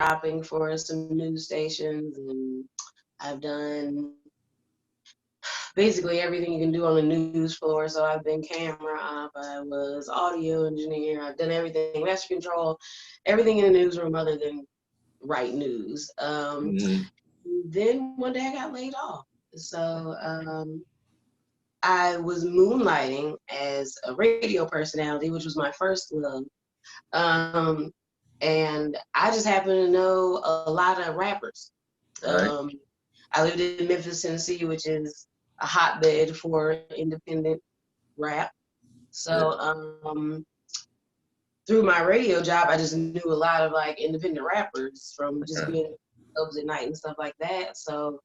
shopping for some news stations, and I've done basically everything you can do on the news floor. So I've been camera op, I was audio engineer, I've done everything, master control, everything in the newsroom other than write news. Then one day I got laid off. So I was moonlighting as a radio personality, which was my first love. Um, and I just happen to know a lot of rappers. Right. I lived in Memphis, Tennessee, which is a hotbed for independent rap. Yeah. So through my radio job, I just knew a lot of like independent rappers from just Okay. being in clubs at night and stuff like that. So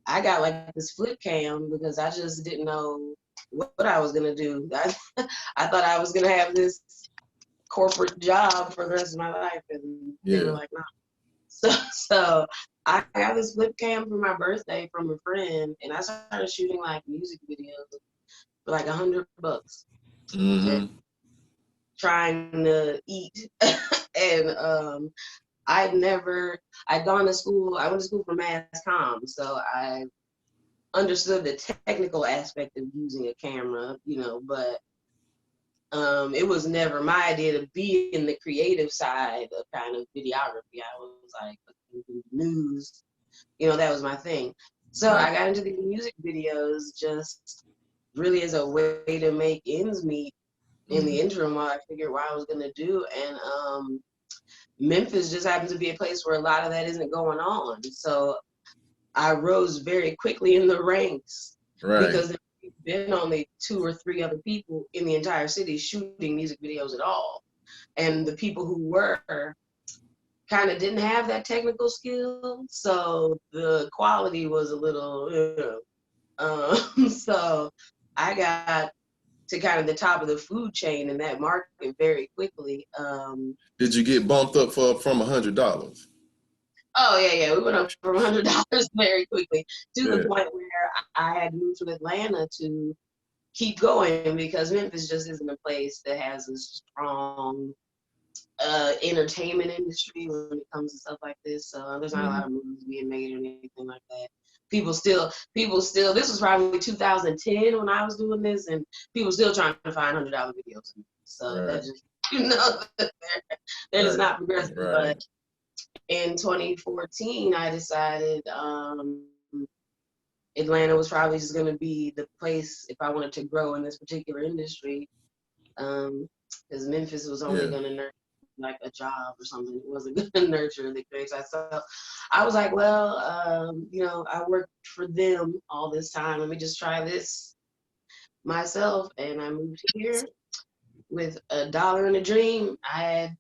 I got like this flip cam because I just didn't know what I was gonna do. I thought I was gonna have this corporate job for the rest of my life, and they were Yeah. like, "No." So I got this flip cam for my birthday from a friend, and I started shooting like music videos for like $100 and Mm-hmm. trying to eat. And I'd gone to school. I went to school for mass comm, so I understood the technical aspect of using a camera, but it was never my idea to be in the creative side of kind of videography. I was like news, that was my thing. So Right. I got into the music videos just really as a way to make ends meet in the Mm-hmm. interim while I figured what I was gonna do. And Memphis just happens to be a place where a lot of that isn't going on. So I rose very quickly in the ranks Right. because there's been only 2 or 3 other people in the entire city shooting music videos at all. And the people who were kind of didn't have that technical skill. So the quality was a little, so I got to kind of the top of the food chain in that market very quickly. Did you get bumped up from $100? Oh yeah, we went up from $100 very quickly to the Yeah. point where I had moved to Atlanta to keep going because Memphis just isn't a place that has a strong entertainment industry when it comes to stuff like this. So there's not a lot Mm-hmm. of movies being made or anything like that. People still. This was probably 2010 when I was doing this, and people still trying to find $100 videos. So that Right. just that they're just Right. not progressing. Right. But in 2014, I decided Atlanta was probably just going to be the place if I wanted to grow in this particular industry. Because Memphis was only Yeah. going to nurture like a job or something. It wasn't going to nurture the creative side. So I was like, well, I worked for them all this time. Let me just try this myself. And I moved here with $1 and a dream. I had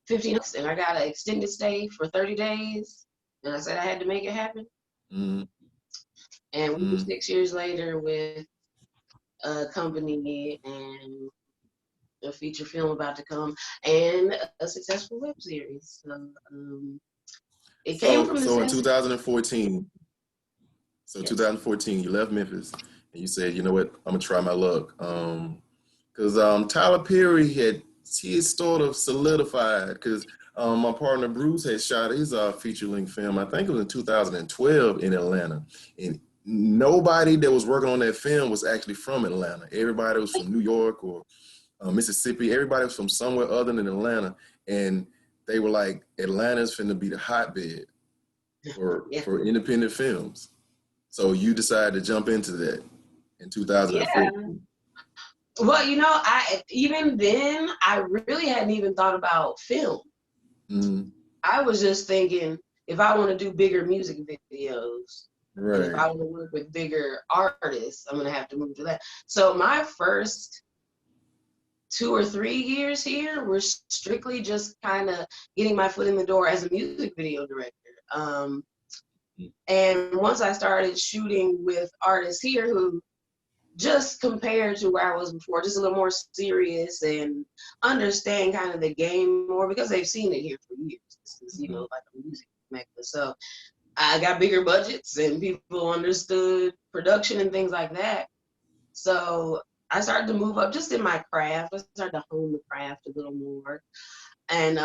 15 and I got an extended stay for 30 days. And I said I had to make it happen. Mm-hmm. And we were Mm-hmm. 6 years later with a company and a feature film about to come and a successful web series. So it came So from so in necessity. 2014, Yes. 2014, you left Memphis and you said, you know what, I'm gonna try my luck. Because Tyler Perry he had sort of solidified because my partner Bruce had shot his feature length film. I think it was in 2012 in Atlanta, and nobody that was working on that film was actually from Atlanta. Everybody was from New York or Mississippi. Everybody was from somewhere other than Atlanta, and they were like, Atlanta's finna be the hotbed Yeah. for independent films. So you decided to jump into that in Yeah. 2014. Well, I even then I really hadn't even thought about film. Mm, I was just thinking if I want to do bigger music videos and if right. I want to work with bigger artists, I'm gonna have to move to that. So my first 2 or 3 years here were strictly just kind of getting my foot in the door as a music video director. Um, and once I started shooting with artists here who just compared to where I was before, just a little more serious and understand kind of the game more because they've seen it here for years. This is, Mm-hmm. like a music mecca. So I got bigger budgets and people understood production and things like that. So I started to move up just in my craft. I started to hone the craft a little more. And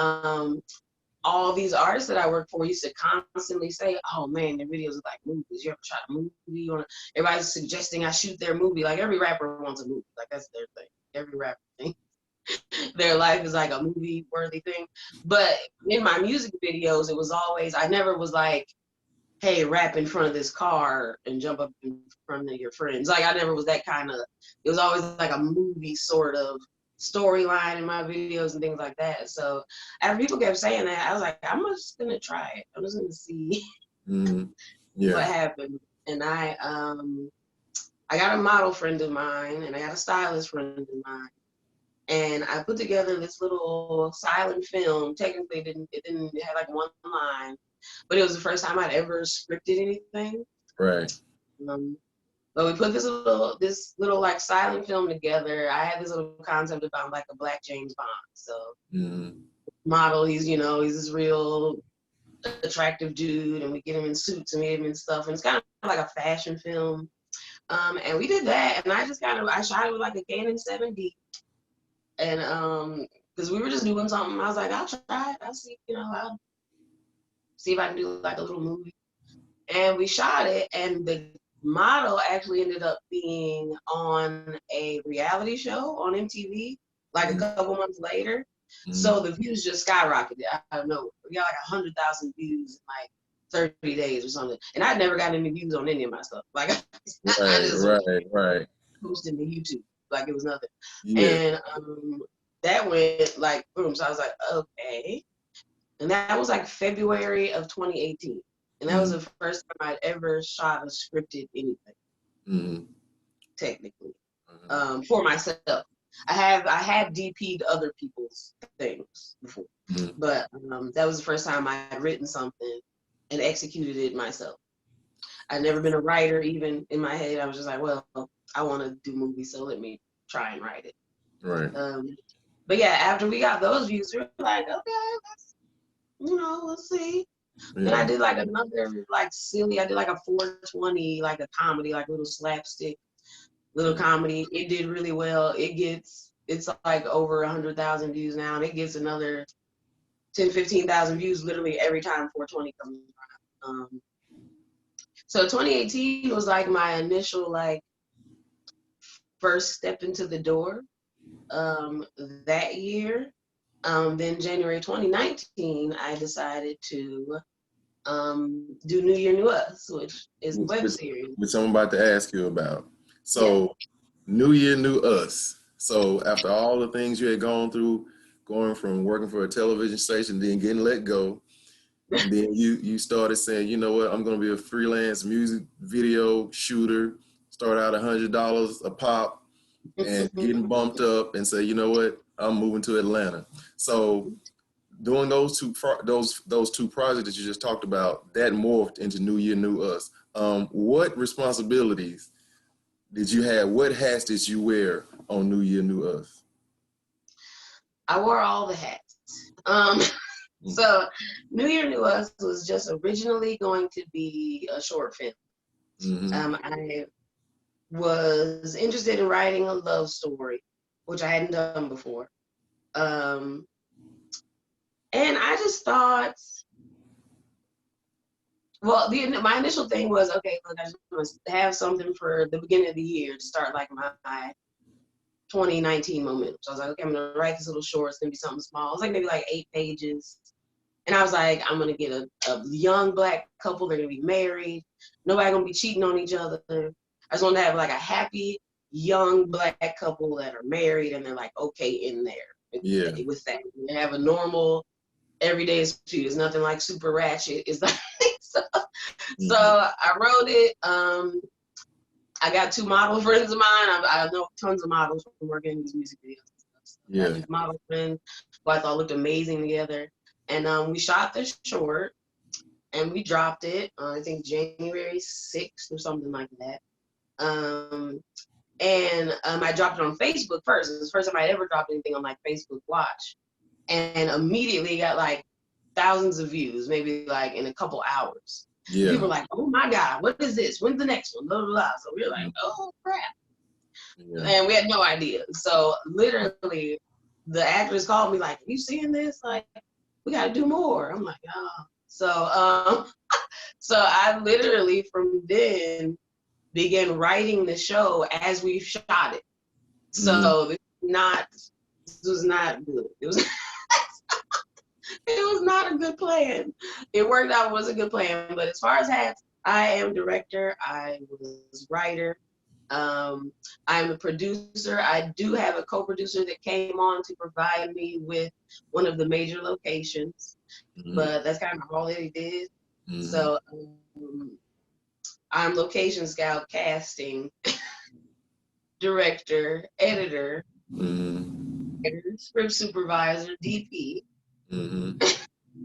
all these artists that I work for used to constantly say, "Oh man, their videos are like movies. You ever shot a movie?" Everybody's suggesting I shoot their movie. Like every rapper wants a movie. Like that's their thing. Every rapper thinks their life is like a movie worthy thing. But in my music videos, it was always, I never was like, "Hey, rap in front of this car and jump up in front of your friends." Like I never was that kind of. It was always like a movie sort of storyline in my videos and things like that. So after people kept saying that, I was like, I'm just gonna try it. I'm just gonna see what happened. And I got a model friend of mine and I got a stylist friend of mine. And I put together this little silent film. Technically it have like one line, but it was the first time I'd ever scripted anything. Right. But we put this little like silent film together. I had this little concept about like a Black James Bond. So model, he's this real attractive dude, and we get him in suits and we get him in stuff, and it's kind of like a fashion film. And we did that, and I shot it with like a Canon 7D, and because we were just doing something, I was like, I'll try it. I'll see, I'll see if I can do like a little movie. And we shot it, and the model actually ended up being on a reality show on MTV like a couple months later. So the views just skyrocketed out of nowhere. We got like 100,000 views in like 30 days or something. And I'd never gotten any views on any of my stuff. Like I just right. posted to YouTube like it was nothing. Yeah. And that went like boom. So I was like, okay. And that was like February of 2018. And that was the first time I'd ever shot a scripted anything, technically, for myself. I had DP'd other people's things before, but that was the first time I had written something and executed it myself. I'd never been a writer, even in my head. I was just like, well, I want to do movies, so let me try and write it. Right. But yeah, after we got those views, we were like, okay, let's see. Yeah. And I did like another like silly. I did like a 420, like a comedy, like little slapstick, little comedy. It did really well. It's like over 100,000 views now, and it gets another 10-15,000 views literally every time 420 comes around. So 2018 was like my initial like first step into the door. That year. Then January 2019, I decided to do New Year, New Us, which is a web series. Which I'm about to ask you about. So, New Year, New Us. So, after all the things you had gone through, going from working for a television station, then getting let go, and then you started saying, you know what, I'm going to be a freelance music video shooter, start out $100 a pop, and getting bumped up and say, you know what, I'm moving to Atlanta. So doing those two projects that you just talked about, that morphed into New Year, New Us. What responsibilities did you have? What hats did you wear on New Year, New Us? I wore all the hats. So New Year, New Us was just originally going to be a short film. I was interested in writing a love story, which I hadn't done before. And I just thought, well, my initial thing was, okay, look, I just want to have something for the beginning of the year to start like my 2019 momentum. So I was like, okay, I'm going to write this little short. It's going to be something small. It was like maybe like 8 pages. And I was like, I'm going to get a young Black couple. They're going to be married. Nobody going to be cheating on each other. I just want to have like a happy young Black couple that are married and they're like okay in there. Yeah. With that, they have a normal everyday experience. It's nothing like super ratchet. It's like so I wrote it. I got 2 model friends of mine. I know tons of models from working in these music videos and stuff. So I had these model friends who I thought looked amazing together. And we shot the short and we dropped it I think January 6th or something like that. And I dropped it on Facebook first. It was the first time I ever dropped anything on like Facebook Watch. And immediately got like thousands of views, maybe like in a couple hours. Yeah. People were like, oh my God, what is this? When's the next one? Blah, blah, blah. So we were like, oh crap. Yeah. And we had no idea. So literally the actress called me like, are you seeing this? Like, we got to do more. I'm like, oh. So I literally from then began writing the show as we shot it. So this was not good. It was it was not a good plan. It worked out, it was a good plan. But as far as hats, I am director, I was writer, I'm a producer. I do have a co-producer that came on to provide me with one of the major locations, but that's kind of all that he did. So I'm location scout, casting, director, editor, script supervisor, DP,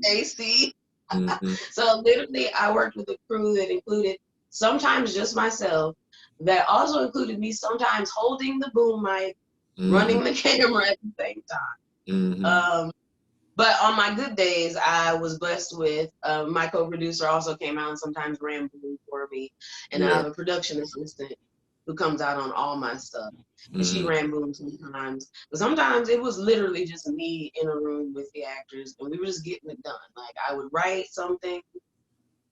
AC. So literally, I worked with a crew that included sometimes just myself, that also included me sometimes holding the boom mic, running the camera at the same time. But on my good days, I was blessed with my co-producer also came out and sometimes ran boom for me, and I have a production assistant who comes out on all my stuff. And she ran boom sometimes. But sometimes it was literally just me in a room with the actors and we were just getting it done. Like I would write something.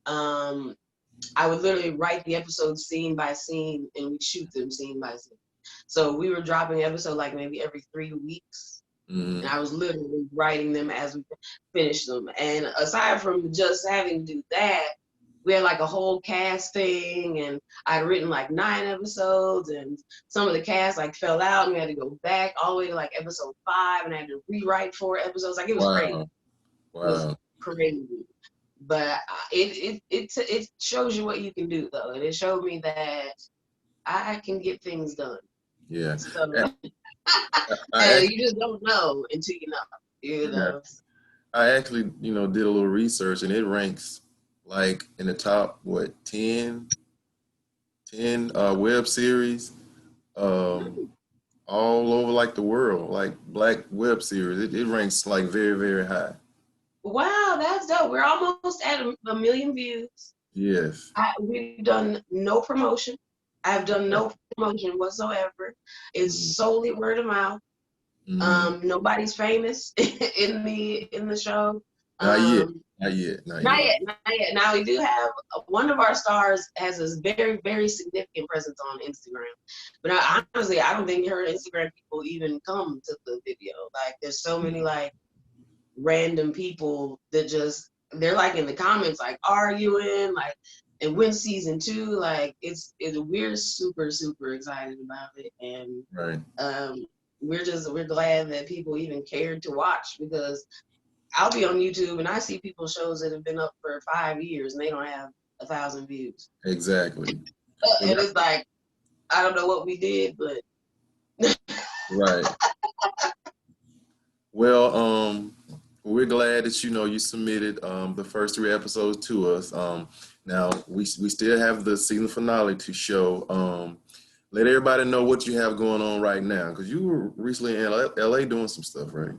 I would literally write the episode scene by scene and we'd shoot them scene by scene. So we were dropping an episode like maybe every 3 weeks. And I was literally writing them as we finished them. And aside from just having to do that, we had like a whole cast thing, and I'd written like 9 episodes, and some of the cast like fell out, and we had to go back all the way to like episode 5, and I had to rewrite 4 episodes. Like it was crazy. It was crazy. But it shows you what you can do though, and it showed me that I can get things done. Yeah. So, and you just don't know until you know. You know. I actually, did a little research, and it ranks like in the top 10 web series all over like the world, like Black web series. It ranks like very, very high. Wow, that's dope. We're almost at a million views. Yes. We've done no promotion. I've done no promotion whatsoever. It's solely word of mouth. Nobody's famous in the show. Not yet. Now we do have one of our stars has a very, very significant presence on Instagram. But honestly, I don't think her Instagram people even come to the video. Like there's so many like random people that just they're like in the comments like arguing like. And when season 2, like we're super, super excited about it, and we're glad that people even cared to watch, because I'll be on YouTube and I see people's shows that have been up for 5 years and they don't have 1,000 views. Exactly. And it's like, I don't know what we did, but right. Well, we're glad that you submitted the first 3 episodes to us. Now we still have the season finale to show. Let everybody know what you have going on right now, because you were recently in LA doing some stuff, right?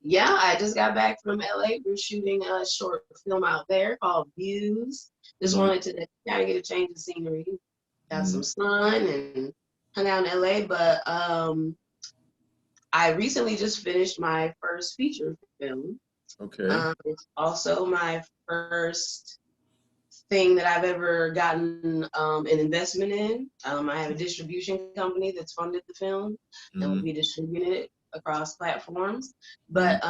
Yeah, I just got back from LA. We're shooting a short film out there called Views. Just wanted to kind of get a change of scenery. Got some sun and hung out in LA, but I recently just finished my first feature film. Okay. It's also my first thing that I've ever gotten an investment in. I have a distribution company that's funded the film and will be distributing it across platforms. But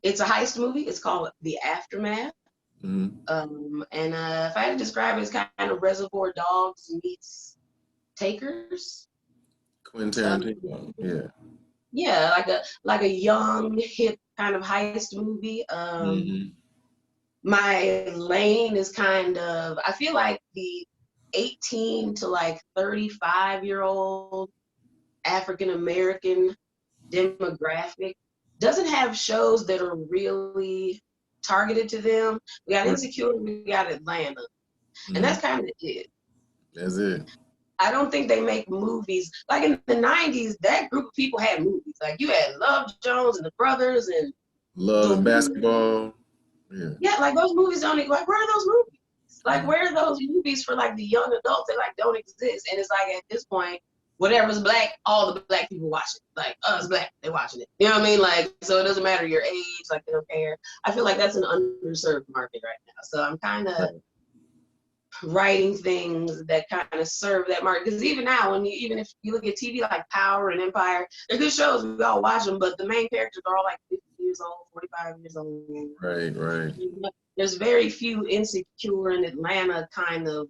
it's a heist movie. It's called The Aftermath. And if I had to describe it, it's kind of Reservoir Dogs meets Takers. Quentin Tarantino, yeah. Yeah, like a young, hip kind of heist movie. My lane is kind of, I feel like the 18 to like 35-year-old African American demographic doesn't have shows that are really targeted to them. We got Insecure, we got Atlanta, and that's kind of it. That's it. I don't think they make movies like in the 90s. That group of people had movies. Like you had Love Jones and the Brothers and Love and Basketball. Yeah, like those movies don't like. Where are those movies? Like where are those movies for like the young adults that like don't exist? And it's like at this point, whatever's black, all the black people watch it. Like, oh, it's black, they're watching it. You know what I mean? Like, so it doesn't matter your age, like they don't care. I feel like that's an underserved market right now. So I'm kind of writing things that kind of serve that market. Because even now, even if you look at TV like Power and Empire, they're good shows. We all watch them, but the main characters are all like 50 years old, 45 years old. Right. There's very few Insecure in Atlanta kind of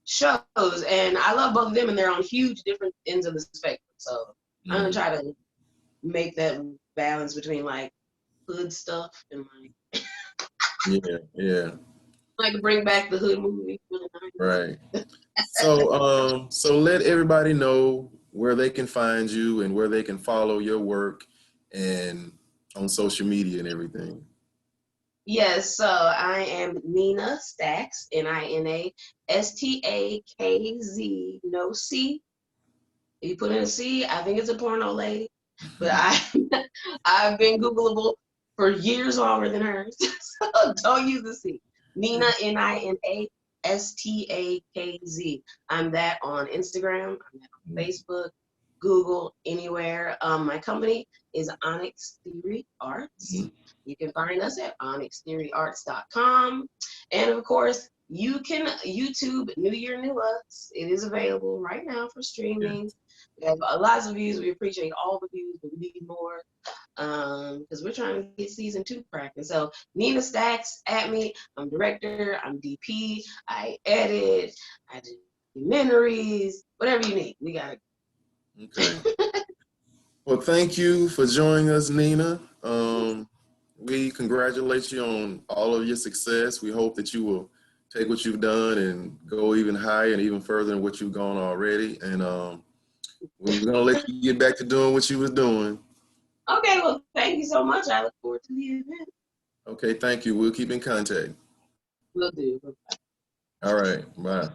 shows, and I love both of them, and they're on huge different ends of the spectrum. So I'm gonna try to make that balance between like hood stuff and like yeah. like bring back the hood movie. Right. So let everybody know where they can find you and where they can follow your work and on social media and everything. Yes, so I am Nina Stackz, NINA STAKZ, no C. If you put in a C, I think it's a porno lady. But I've been Googleable for years longer than hers. So don't use the C. Nina, NINA STAKZ. I'm that on Instagram, I'm that on Facebook, Google, anywhere. My company is Onyx Theory Arts. You can find us at onyxtheoryarts.com. And of course, you can YouTube New Year, New Us. It is available right now for streaming. We have lots of views. We appreciate all the views, but we need more because we're trying to get season 2 cracking. So Nina Stackz at me. I'm director. I'm DP. I edit. I do documentaries. Whatever you need, we got it. Okay. Well, thank you for joining us, Nina. We congratulate you on all of your success. We hope that you will take what you've done and go even higher and even further than what you've gone already. And we're going to let you get back to doing what you was doing. Okay, well, thank you so much. I look forward to the event. Okay, thank you. We'll keep in contact. Will do. All right, bye.